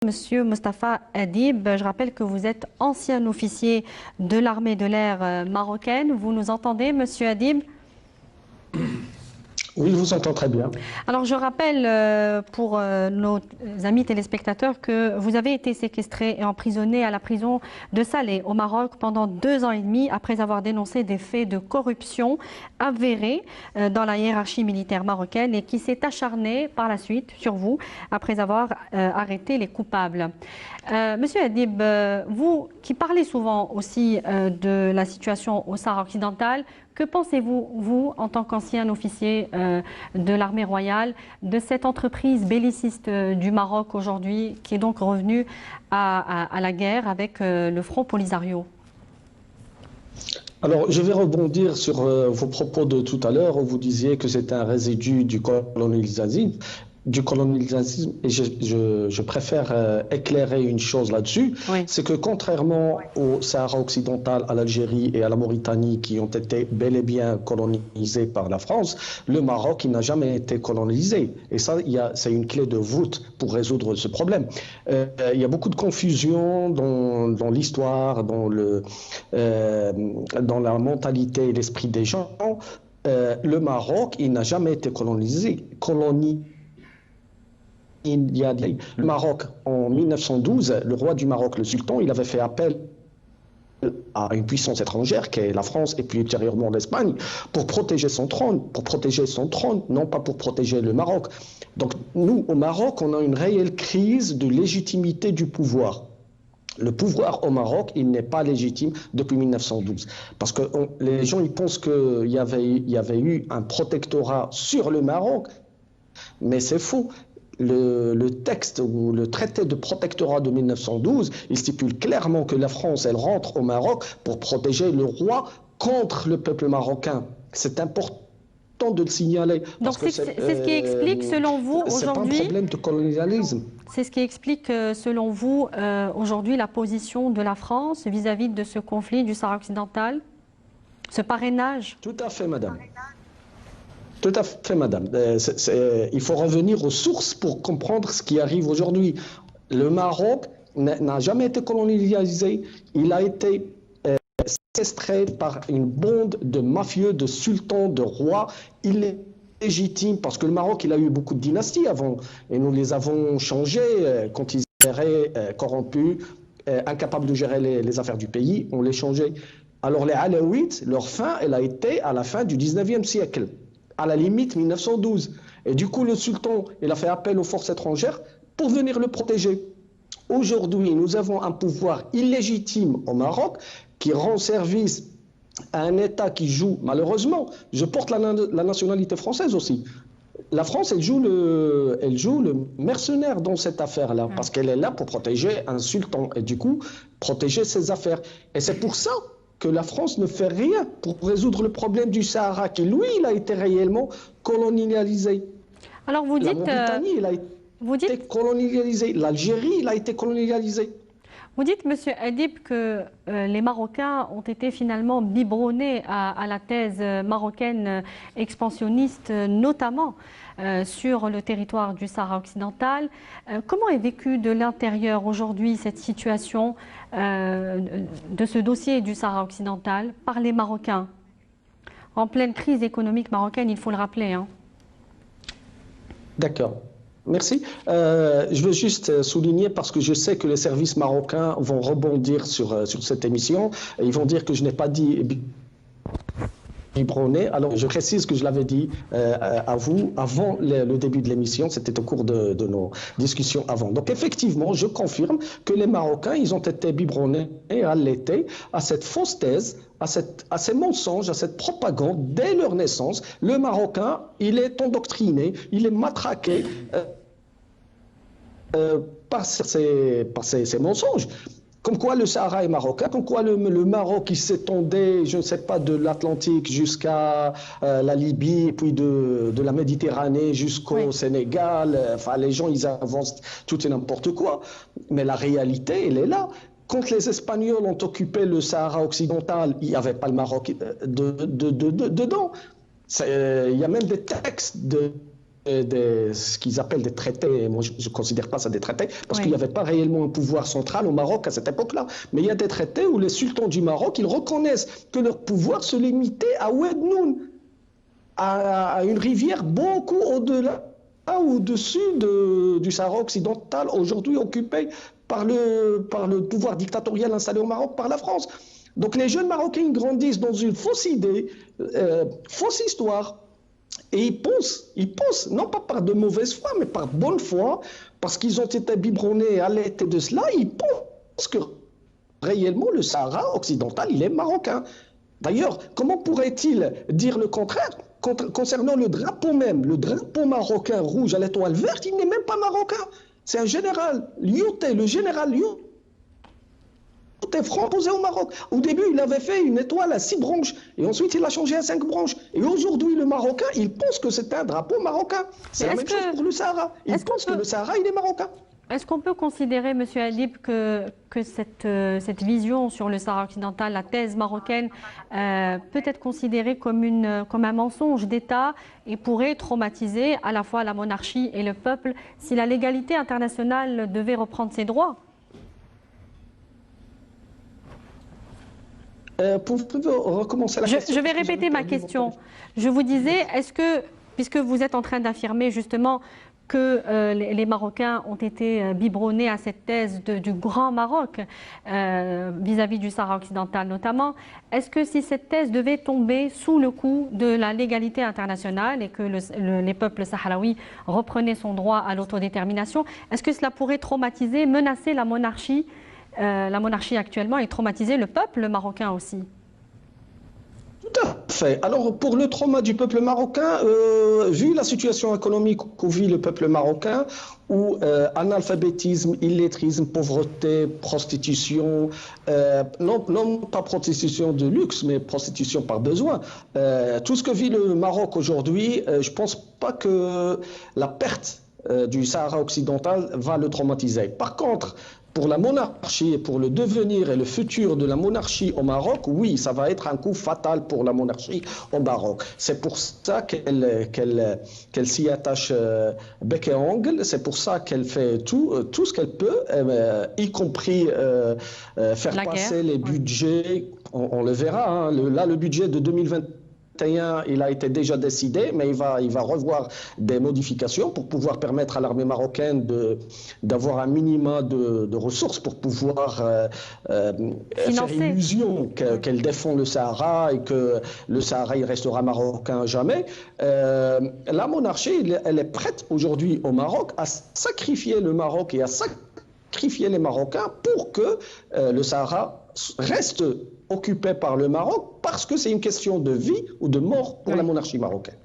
Monsieur Mostafa Hadib, je rappelle que vous êtes ancien officier de l'armée de l'air marocaine. Vous nous entendez, monsieur Hadib? Oui, je vous entends très bien. Alors, je rappelle pour nos amis téléspectateurs que vous avez été séquestré et emprisonné à la prison de Salé au Maroc pendant 2 ans et demi après avoir dénoncé des faits de corruption avérés dans la hiérarchie militaire marocaine et qui s'est acharné par la suite sur vous après avoir arrêté les coupables. Monsieur Hadib, vous qui parlez souvent aussi de la situation au Sahara occidental, que pensez-vous, vous, en tant qu'ancien officier de l'armée royale, de cette entreprise belliciste du Maroc aujourd'hui, qui est donc revenue à la guerre avec le Front Polisario? Alors, je vais rebondir sur vos propos de tout à l'heure où vous disiez que c'était un résidu du colonialisme, et je préfère éclairer une chose là-dessus, Oui. c'est que contrairement au Sahara occidental, à l'Algérie et à la Mauritanie qui ont été bel et bien colonisés par la France, le Maroc il n'a jamais été colonisé. Et ça, c'est une clé de voûte pour résoudre ce problème. Il y a beaucoup de confusion dans l'histoire, dans la mentalité et l'esprit des gens. Le Maroc, il n'a jamais été colonisé. Le Maroc, en 1912, le roi du Maroc, le sultan, il avait fait appel à une puissance étrangère, qui est la France et puis ultérieurement l'Espagne, pour protéger son trône, non pas pour protéger le Maroc. Donc nous, au Maroc, on a une réelle crise de légitimité du pouvoir. Le pouvoir au Maroc, il n'est pas légitime depuis 1912. Parce que les gens, ils pensent qu'il y avait eu un protectorat sur le Maroc, mais c'est faux. Le texte ou le traité de protectorat de 1912, il stipule clairement que la France, elle rentre au Maroc pour protéger le roi contre le peuple marocain. C'est important de le signaler. Donc c'est ce qui explique, selon vous, aujourd'hui... C'est pas un problème de colonialisme. C'est ce qui explique, selon vous, aujourd'hui, la position de la France vis-à-vis de ce conflit du Sahara occidental, ce parrainage? Tout à fait, madame. Tout à fait, madame. Il faut revenir aux sources pour comprendre ce qui arrive aujourd'hui. Le Maroc n'a jamais été colonisé. Il a été séquestré par une bande de mafieux, de sultans, de rois. Il est légitime parce que le Maroc, il a eu beaucoup de dynasties avant. Et nous les avons changées quand ils étaient corrompus, incapables de gérer les affaires du pays. On les changeait. Alors les Alaouites, leur fin, elle a été à la fin du 19e siècle. À la limite 1912. Et du coup, le sultan, il a fait appel aux forces étrangères pour venir le protéger. Aujourd'hui, nous avons un pouvoir illégitime au Maroc qui rend service à un État qui joue, malheureusement, je porte la nationalité française aussi. La France, elle joue le mercenaire dans cette affaire-là, parce qu'elle est là pour protéger un sultan et du coup, protéger ses affaires. Et c'est pour ça que la France ne fait rien pour résoudre le problème du Sahara, qui lui, il a été réellement colonialisé. Alors vous dites... La Mauritanie, il a été colonialisé. L'Algérie, il a été colonialisé. Vous dites, monsieur Hadib, que les Marocains ont été finalement biberonnés à la thèse marocaine expansionniste, notamment sur le territoire du Sahara occidental. Comment est vécue de l'intérieur aujourd'hui cette situation de ce dossier du Sahara occidental par les Marocains? En pleine crise économique marocaine, il faut le rappeler. Hein. D'accord. Merci. Je veux juste souligner, parce que je sais que les services marocains vont rebondir sur cette émission. Ils vont dire que je n'ai pas dit biberonné. Alors, je précise que je l'avais dit à vous avant le début de l'émission. C'était au cours de nos discussions avant. Donc, effectivement, je confirme que les Marocains, ils ont été biberonnés et allaités à cette fausse thèse, à ces mensonges, à cette propagande dès leur naissance. Le Marocain, il est endoctriné, il est matraqué par ces mensonges. Comme quoi le Sahara est marocain, comme quoi le Maroc qui s'étendait, je ne sais pas, de l'Atlantique jusqu'à la Libye, et puis de la Méditerranée jusqu'au Sénégal. Enfin, les gens, ils avancent tout et n'importe quoi. Mais la réalité, elle est là. Quand les Espagnols ont occupé le Sahara occidental, il n'y avait pas le Maroc dedans. Il y a même des textes ce qu'ils appellent des traités. Moi, je ne considère pas ça des traités, parce Oui. qu'il n'y avait pas réellement un pouvoir central au Maroc à cette époque-là. Mais il y a des traités où les sultans du Maroc, ils reconnaissent que leur pouvoir se limitait à Oued Noun, à une rivière beaucoup au-delà, au-dessus du Sahara occidental, aujourd'hui occupé par le pouvoir dictatorial installé au Maroc par la France. Donc les jeunes Marocains grandissent dans une fausse idée, fausse histoire. Et ils pensent, non pas par de mauvaise foi, mais par bonne foi, parce qu'ils ont été biberonnés à l'été de cela, ils pensent que réellement le Sahara occidental, il est marocain. D'ailleurs, comment pourrait-il dire le contraire concernant le drapeau même? Le drapeau marocain rouge à l'étoile verte, il n'est même pas marocain. C'est un général, Lyoté, le général Lyoté. Était franc posé au Maroc. Au début, il avait fait une étoile à 6 branches et ensuite il a changé à 5 branches. Et aujourd'hui, le Marocain, il pense que c'est un drapeau marocain. C'est la même chose pour le Sahara. Il pense que le Sahara, il est marocain. Est-ce qu'on peut considérer, Monsieur Adib, que cette vision sur le Sahara occidental, la thèse marocaine, peut être considérée comme un mensonge d'État et pourrait traumatiser à la fois la monarchie et le peuple si la légalité internationale devait reprendre ses droits? Pouvez recommencer la question? Je vais répéter ma question. Je vous disais, est-ce que, puisque vous êtes en train d'affirmer justement que les Marocains ont été biberonnés à cette thèse du Grand Maroc vis-à-vis du Sahara occidental notamment, est-ce que si cette thèse devait tomber sous le coup de la légalité internationale et que les peuples sahraouis reprenaient son droit à l'autodétermination, est-ce que cela pourrait traumatiser, menacer la monarchie actuellement et traumatiser le peuple marocain aussi? Tout à fait. Alors, pour le trauma du peuple marocain, vu la situation économique que vit le peuple marocain, où analphabétisme, illettrisme, pauvreté, prostitution, non pas prostitution de luxe, mais prostitution par besoin, tout ce que vit le Maroc aujourd'hui, je ne pense pas que la perte du Sahara occidental va le traumatiser. Par contre, pour la monarchie et pour le devenir et le futur de la monarchie au Maroc, oui, ça va être un coup fatal pour la monarchie au Maroc. C'est pour ça qu'elle s'y attache bec et ongle, c'est pour ça qu'elle fait tout ce qu'elle peut, y compris faire passer les budgets, on le verra, hein, là le budget de 2021, il a été déjà décidé, mais il va revoir des modifications pour pouvoir permettre à l'armée marocaine d'avoir un minimum de ressources pour pouvoir faire illusion qu'elle défend le Sahara et que le Sahara il restera marocain jamais. La monarchie, elle est prête aujourd'hui au Maroc à sacrifier le Maroc et à sacrifier les Marocains pour que le Sahara reste occupé par le Maroc parce que c'est une question de vie ou de mort pour la monarchie marocaine.